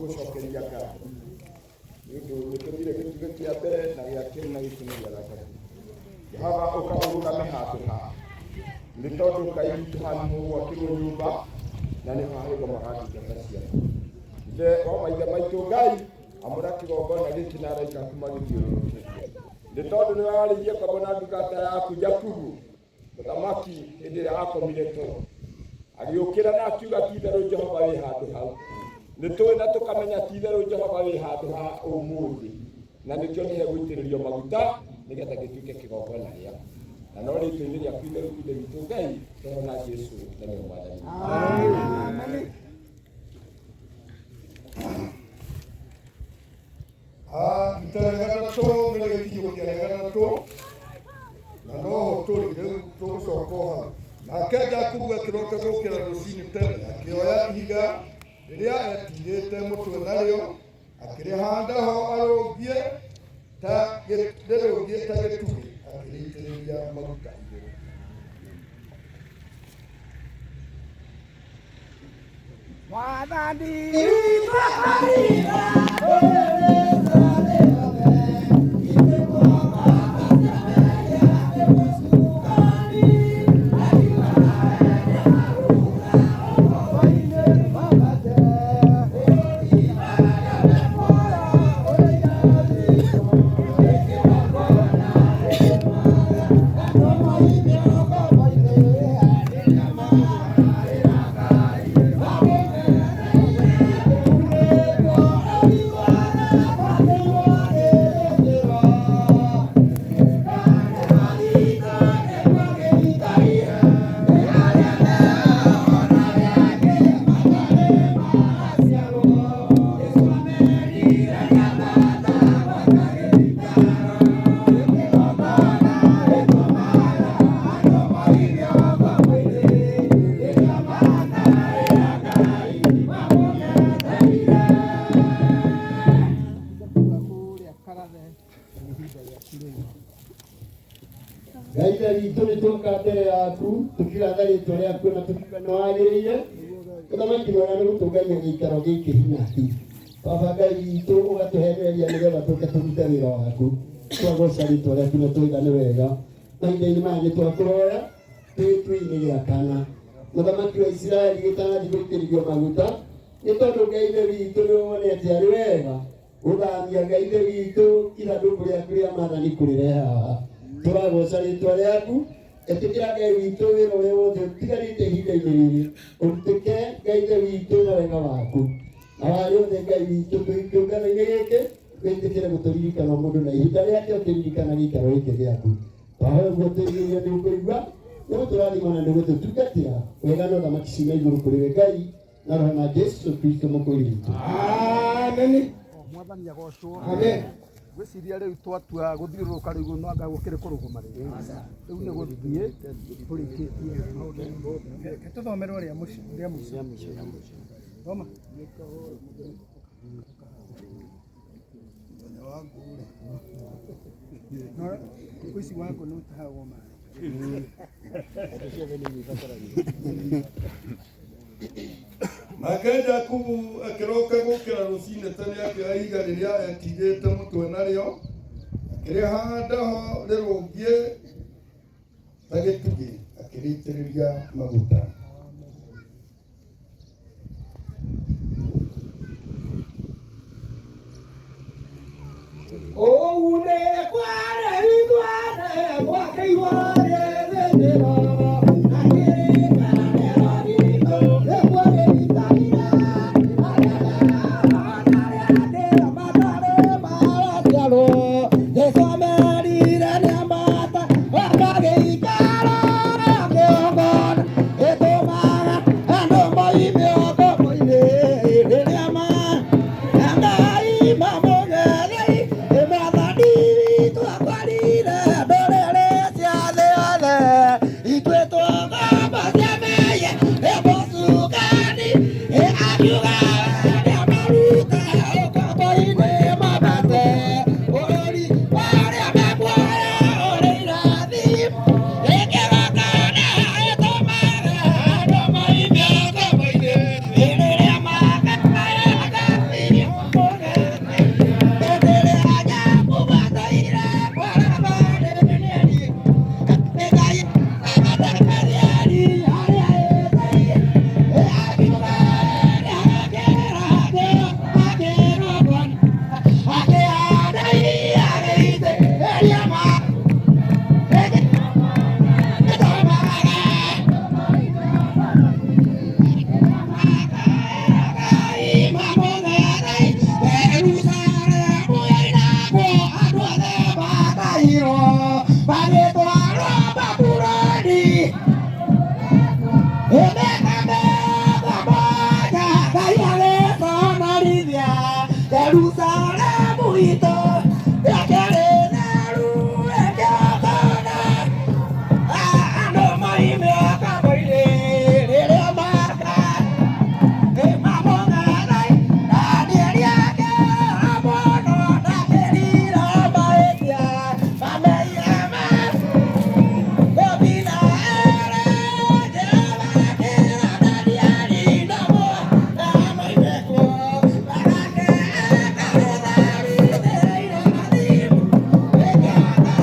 gucokeria ngatho nĩũndũ nĩtũthire gĩtugĩ kĩa mbere na gĩa kerĩ na gĩkĩ nĩ gĩa gatatũ. Jehova ũkaũrũgame handũ haha nĩ tondũ Ngai witũ haha nĩ gwakĩrwo nyũmba na nĩ hahĩrwo magandungata ciaku. Ithe wa maithe maitũ Ngai amũra kĩgongona gĩkĩ na araika kuma gĩthiũrũrũkĩte nĩ tondũ nĩ warĩirie kwamba na ndungata yaku Jakubu mũthamaki hĩndĩ ĩrĩa akomire toro agĩũkĩra na akiuga ti itherũ Jehova wĩ handũ hau. Nĩ tũĩ na tũkamenya ti itherũ Jehova wĩ handũ ha ũmũthĩ na nĩkĩo nĩ hegũitĩrĩrio maguta nĩgetha gĩtuĩke kĩgongona gĩaku na no rĩtwa-inĩ rĩaku itherũ ithe witũ Ngai tũhona Jesũ na nĩwe Mwathani. Amen. Itaregatatu mbere gĩkinyũko kĩa gatatũ na noho tũrĩ rĩu tũgũcoka o hau. Nake Jakubu akĩroka gũkĩra rũcinĩ tene akĩoya ihiga rĩrĩa etigĩte mũtwe narĩo akĩrĩhanda ho arũngie ta gĩtugĩ akĩrĩitĩrĩria maguta igũrũ. Mwathani Ngai witũ nĩ tũka mbere yaku tũkiratha rĩtwa rĩaku na tũkiuga nĩ wagĩrĩire mũthamaki mwega nĩ gũtũngaia gĩikaro gĩkĩ hinya tu. Baba Ngai witũ ũgatũhenereria nĩgetha tũke tũrute wĩra waku twagoca rĩtwa rĩaku na tũiga nĩ wega mahinda-inĩ maya nĩ twakũroya twĩ-inĩ gĩa kana. Mũthamaki wa Isiraeli gĩtanathiĩ gũitĩrĩrio maguta nĩ tondũ Ngai witũ nĩ wonete arĩ wega gũthamia Ngai witũ ithandũkũ rĩaku rĩa maathani kũrĩrehe haha. Tũragoca rĩtwa rĩaku etĩkĩra Ngai witũ wĩra ũrĩa wothe ũtigarĩte ihinda-inĩ rĩrĩ ũrutĩke Ngai witũ na wega waku na wayothe Ngai witũ kĩũngano-inĩ gĩkĩ wĩtĩkĩre gũtũririkana mũndũ na ihinda rĩake ũkĩririkana gĩikaro gĩkĩ gĩaku. Twahoya ũguo twĩgĩrĩire nĩ ũkũigua nĩ gũtũrathima na nĩ gũtũtungatĩra wega na ũthamaki ciuma igũrũ kũrĩ we Ngai na roho na Jesũ Kristo mũkũri witũ. Amen. Mwathani agocwo. Amen. Gwĩciria rĩu twatua gũthiũrũrũka rĩu no anga gũkĩrĩ kũrũgũma rĩu nĩ gũthiĩ tũrĩkĩtie tũthomerwo rĩa mũico thoma ũici wako nĩ ũtahagwo maĩ. Nake Jakubu akĩroka gũkĩra rũcinĩ tene akĩoya ihiga rĩrĩa etigĩte mũtwe narĩo akĩrĩhanda ho rĩrũngie ta gĩtugĩ akĩrĩitĩrĩria maguta. Oune kware igwane gwakĩirwo rĩthĩnĩro Yerusalemu ito yakerenaru ekakana ano maime akaboire rere maka mamonga nai danieli yake abono dakerira maetia mameyama obina ere jeva kera danieli namo amaimeko barake akarenaru dereira madimu ekaka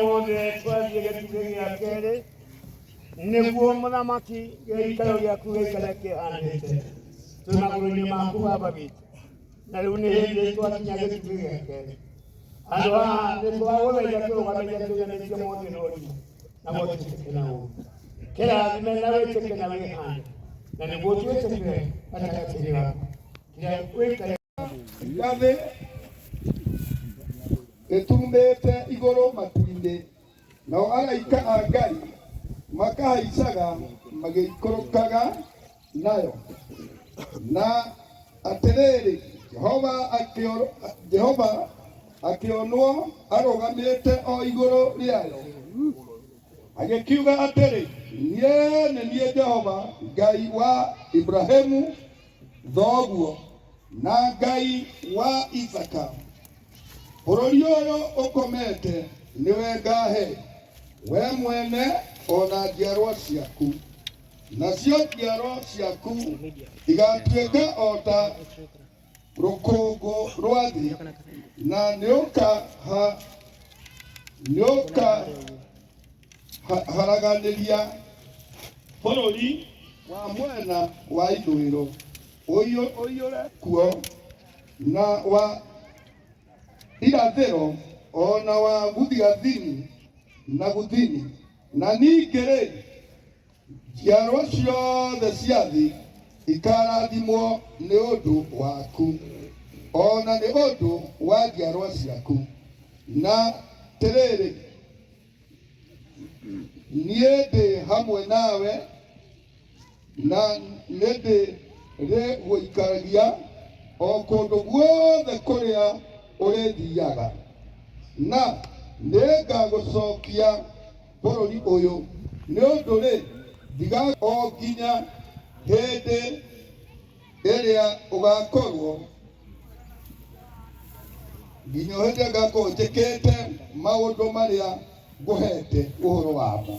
wothe twathie gĩtugĩ gĩa kerĩ nĩguo mũthamaki gĩikaro gĩaku gĩikare kĩhandĩte magũrũ-inĩ maku baba witũ. Na rĩu nĩ hĩndĩ twakinya gĩtugĩ gĩa kerĩ. Andũ haha nĩtwagũthaitha tũrũgamĩrĩre tuganĩtie mothe n'ũrimũ na gũtĩkĩke na ũũ. Kĩrathime na wĩtĩke na wĩhande na nĩguo twĩtĩkĩre gatagatĩ-inĩ gaku. Kĩrĩa wĩikare ngathĩ ĩtumĩte igũrũ matu-inĩ, nao araika a Ngai makahaicaga magĩikũrũkaga nayo. Na atĩrĩrĩ, Jehova akĩonwo arũgamĩte o igũrũ rĩayo, agĩkiuga atĩrĩ, niĩ nĩ niĩ Jehova Ngai wa Ibrahimu thoguo na Ngai wa Isaka. Bũrũri ũyũ ũkomete nĩwe ngahe we mwene ona njiarwa ciaku, nacio njiarwa ciaku igatuĩka o ta rũkũngũ rwa thĩ, na nĩũkaharaganĩria bũrũri wa mwena wa ithũĩro ũiyũre kuo, na wa irathĩro ona wa gũthigathini na gũthini. Na ningĩ-rĩ, njiarwa ciothe cia thĩ ikarathimwo nĩ ũndũ waku, ona nĩ ũndũ wa njiarwa ciaku. Na atĩrĩrĩ, niĩ ndĩ hamwe nawe na nĩndĩrĩgũikaragia o kũndũ guothe kũrĩa ũrĩthiaga, na nĩngagũcokia bũrũri ũyũ nĩ ũndũ-rĩ o nginya hĩndĩ ĩrĩa ũgakorwo njĩkĩte maũndũ marĩa ngũhete ũhoro wamo.